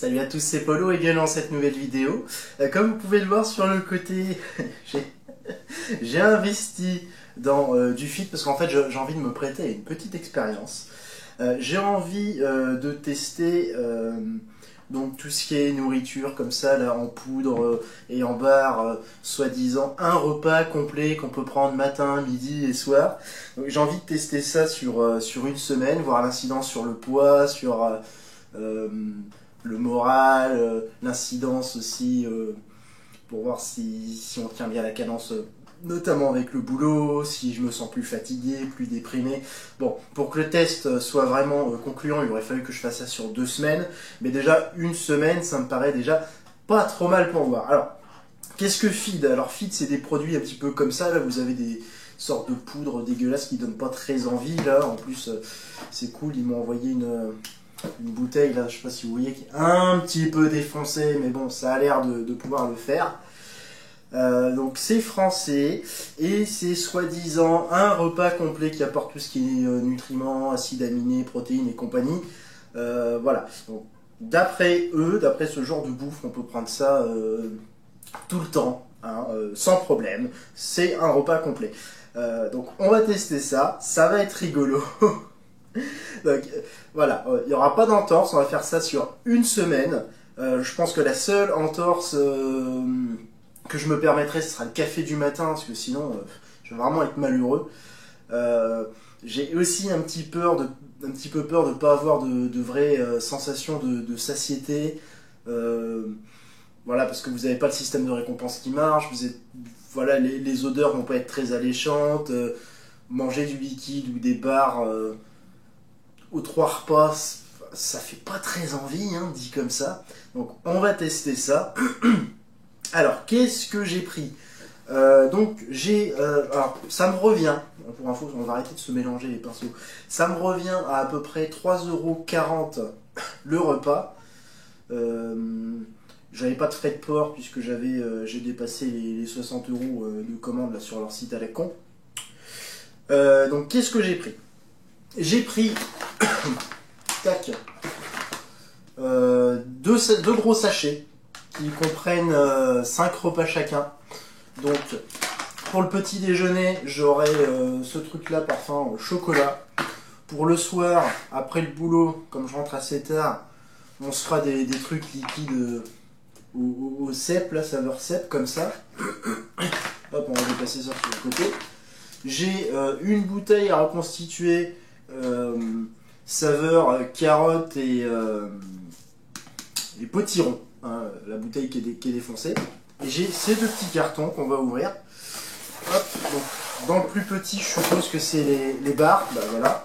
Salut à tous, c'est Polo et bienvenue dans cette nouvelle vidéo. Comme vous pouvez le voir sur le côté, j'ai investi dans du fit parce qu'en fait j'ai envie de me prêter à une petite expérience. J'ai envie de tester donc tout ce qui est nourriture comme ça là en poudre et en barre, soi-disant un repas complet qu'on peut prendre matin, midi et soir. J'ai envie de tester ça sur une semaine, voir l'incidence sur le poids, sur le moral, l'incidence aussi, pour voir si on tient bien la cadence, notamment avec le boulot, si je me sens plus fatigué, plus déprimé. Bon, pour que le test soit vraiment concluant, il aurait fallu que je fasse ça sur 2 semaines, mais déjà une semaine, ça me paraît déjà pas trop mal pour voir. Alors, qu'est-ce que Feed? Alors Feed, c'est des produits un petit peu comme ça, là vous avez des sortes de poudres dégueulasses qui donnent pas très envie, là, en plus c'est cool, ils m'ont envoyé une bouteille, là, je sais pas si vous voyez, qui est un petit peu défoncée, mais bon, ça a l'air de pouvoir le faire. Donc c'est français, et c'est soi-disant un repas complet qui apporte tout ce qui est nutriments, acides aminés, protéines et compagnie. Voilà, donc d'après eux, d'après ce genre de bouffe, on peut prendre ça tout le temps, hein, sans problème. C'est un repas complet. Donc on va tester ça, ça va être rigolo. Donc voilà, il n'y aura pas d'entorse, on va faire ça sur une semaine. Je pense que la seule entorse que je me permettrai, ce sera le café du matin, parce que sinon je vais vraiment être malheureux. J'ai aussi un petit peu peur de ne pas avoir de vraies sensations de satiété. Voilà, parce que vous n'avez pas le système de récompense qui marche, voilà, les odeurs vont pas être très alléchantes. Manger du liquide ou des barres aux 3 repas, ça fait pas très envie, hein, dit comme ça. Donc on va tester ça. Alors, qu'est-ce que j'ai pris? Donc j'ai... alors, ça me revient, pour info, on va arrêter de se mélanger les pinceaux. Ça me revient à peu près 3,40 € le repas. J'avais pas de frais de port puisque j'ai dépassé les 60 € de commande là, sur leur site à la con. Donc qu'est-ce que j'ai pris? J'ai pris tac, deux gros sachets qui comprennent 5 repas chacun. Donc pour le petit déjeuner, j'aurai ce truc là parfum au chocolat. Pour le soir, après le boulot, comme je rentre assez tard, on se fera des trucs liquides au cèpe, là, saveur cèpe, comme ça. Hop, on va dépasser ça sur le côté. J'ai une bouteille à reconstituer, saveur carotte et potiron, hein, la bouteille qui est défoncée. Et j'ai ces 2 petits cartons qu'on va ouvrir. Hop, donc, dans le plus petit, je suppose que c'est les barres. Bah voilà.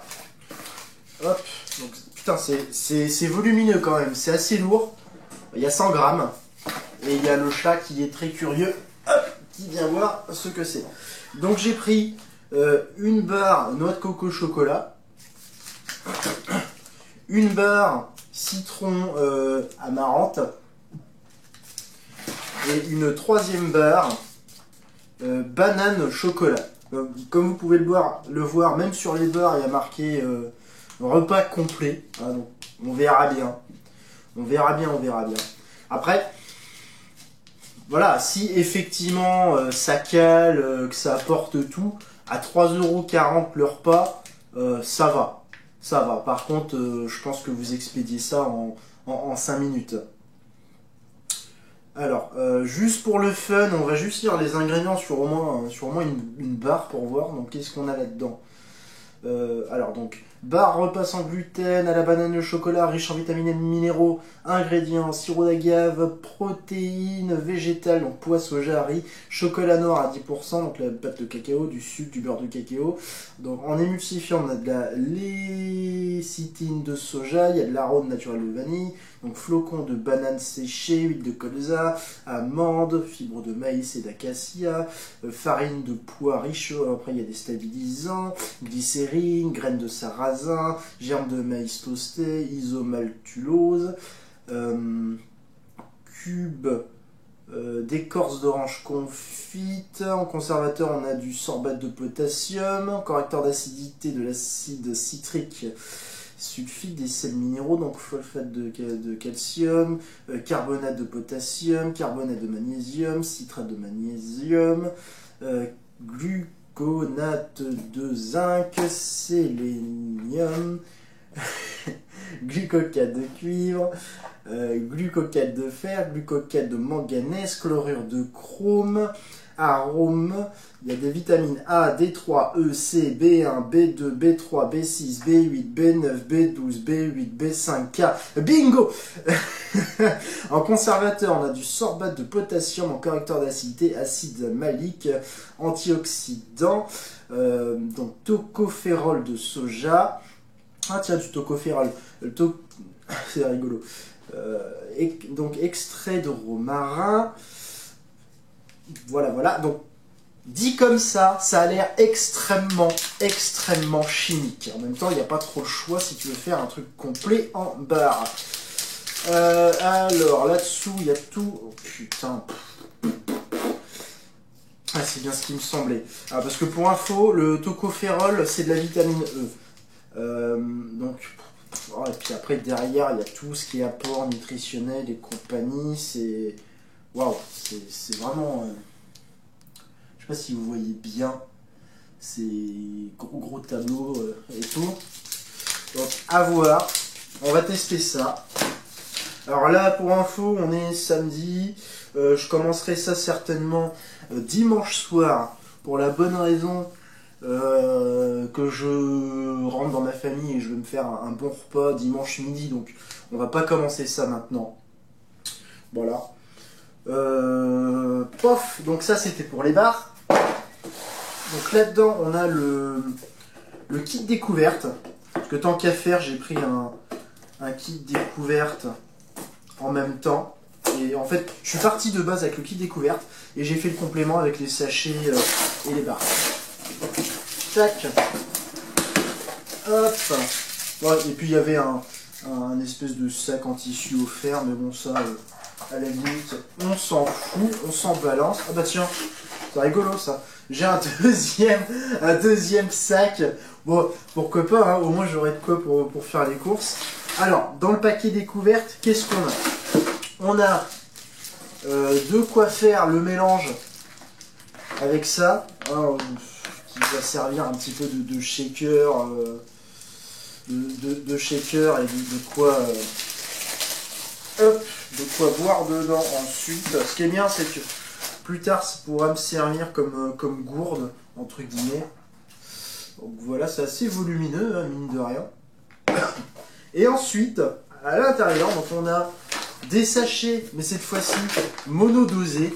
Hop, donc, putain, c'est volumineux quand même, c'est assez lourd. Il y a 100 grammes. Et il y a le chat qui est très curieux, hop, qui vient voir ce que c'est. Donc j'ai pris une barre noix de coco chocolat, une barre citron amarante, et une 3e barre banane chocolat. Comme vous pouvez le voir, même sur les barres, il y a marqué repas complet. Hein, donc on verra bien. On verra bien. Après, voilà, si effectivement ça cale, que ça apporte tout, à 3,40 € le repas, ça va. Ça va. Par contre, je pense que vous expédiez ça en 5 minutes. Alors, juste pour le fun, on va juste lire les ingrédients sur au moins une barre pour voir. Donc, qu'est-ce qu'on a là-dedans? Alors, donc, barre repas sans gluten, à la banane au chocolat, riche en vitamines et minéraux, ingrédients, sirop d'agave, protéines végétales, donc pois, soja, riz, chocolat noir à 10%, donc la pâte de cacao, du sucre, du beurre de cacao. Donc en émulsifiant, on a de la lécithine de soja, il y a de l'arôme naturel de vanille, donc flocons de banane séchée, huile de colza, amandes, fibres de maïs et d'acacia, farine de pois riche, après il y a des stabilisants, glycérine, graines de sarrasin, germes de maïs toasté, isomaltulose, cubes d'écorce d'orange confite. En conservateur, on a du sorbate de potassium, correcteur d'acidité de l'acide citrique sulfite, des sels minéraux, donc phosphate de calcium, carbonate de potassium, carbonate de magnésium, citrate de magnésium, gluconate de zinc, sélénium, glucocate de cuivre, glucocate de fer, glucocate de manganèse, chlorure de chrome, arôme, il y a des vitamines A, D3, E, C, B1, B2, B3, B6, B8, B9, B12, B8, B5, K. Bingo. En conservateur, on a du sorbate de potassium, en correcteur d'acidité, acide malique, antioxydant, donc tocopherol de soja. Ah tiens, du tocopherol. C'est rigolo. Donc extrait de romarin. Voilà. Donc, dit comme ça a l'air extrêmement chimique. En même temps, il n'y a pas trop le choix si tu veux faire un truc complet en barre. Alors, là-dessous, il y a tout... Oh putain. Ah, c'est bien ce qui me semblait. Ah, parce que pour info, le tocopherol, c'est de la vitamine E. Donc... Oh, et puis après, derrière, il y a tout ce qui est apport nutritionnel et compagnie. C'est... Waouh, c'est vraiment... je sais pas si vous voyez bien. C'est gros tableau et tout. Donc, à voir. On va tester ça. Alors là, pour info, on est samedi. Je commencerai ça certainement dimanche soir. Pour la bonne raison que je rentre dans ma famille et je veux me faire un bon repas dimanche midi. Donc, on va pas commencer ça maintenant. Voilà. Pof, donc ça c'était pour les barres. Donc là-dedans on a le kit découverte. Parce que tant qu'à faire, j'ai pris un kit découverte en même temps. Et en fait, je suis parti de base avec le kit découverte et j'ai fait le complément avec les sachets et les barres. Tac. Hop. Ouais, et puis il y avait un espèce de sac en tissu offert, mais bon ça... à la limite, on s'en fout, on s'en balance. Ah bah tiens, c'est rigolo ça. J'ai un deuxième sac. Bon, pourquoi pas, hein, au moins j'aurai de quoi pour faire les courses. Alors, dans le paquet découverte, qu'est-ce qu'on a? On a de quoi faire le mélange avec ça, hein, qui va servir un petit peu de shaker, de shaker et de quoi... Hop, de quoi boire dedans ensuite. Ce qui est bien, c'est que plus tard, ça pourra me servir comme gourde, entre guillemets. Donc voilà, c'est assez volumineux, hein, mine de rien. Et ensuite, à l'intérieur, donc on a des sachets, mais cette fois-ci monodosés.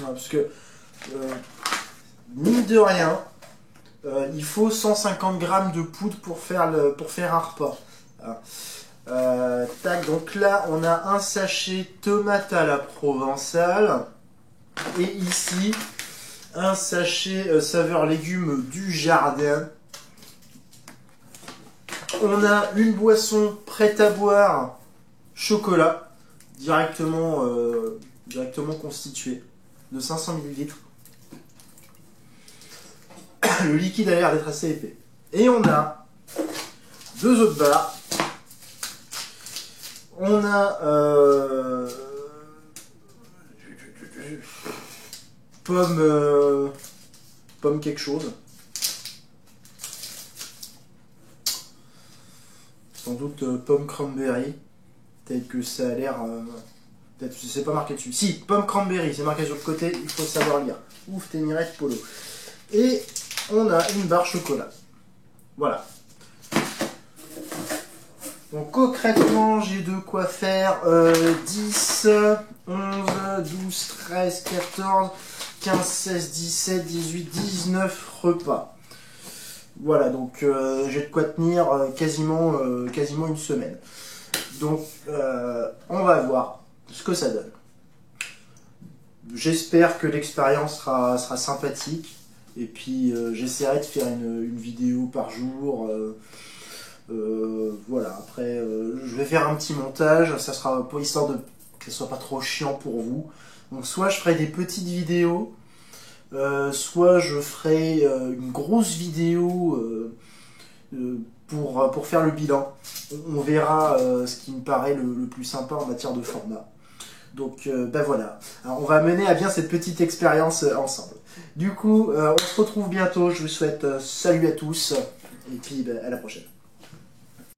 Parce que, mine de rien, il faut 150 grammes de poudre pour faire un repas. Voilà. Tac, donc là on a un sachet tomate à la provençale et ici un sachet saveur légumes du jardin. On a une boisson prête à boire chocolat directement constituée de 500 ml. Le liquide a l'air d'être assez épais. Et on a deux autres barres. On a pomme quelque chose. Sans doute pomme cranberry. Peut-être que ça a l'air... peut-être que c'est pas marqué dessus. Si, pomme cranberry, c'est marqué sur le côté, il faut savoir lire. Ouf, t'es mirette polo. Et on a une barre chocolat. Voilà. Donc concrètement, j'ai de quoi faire 10, 11, 12, 13, 14, 15, 16, 17, 18, 19 repas. Voilà, donc j'ai de quoi tenir quasiment une semaine. Donc on va voir ce que ça donne. J'espère que l'expérience sera sympathique. Et puis j'essaierai de faire une vidéo par jour. Voilà, après je vais faire un petit montage, ça sera pour histoire que ce soit pas trop chiant pour vous. Donc soit je ferai des petites vidéos, soit je ferai une grosse vidéo pour faire le bilan. On verra ce qui me paraît le plus sympa en matière de format. Donc ben voilà, alors, on va mener à bien cette petite expérience ensemble. Du coup, on se retrouve bientôt, je vous souhaite salut à tous, et puis ben, à la prochaine.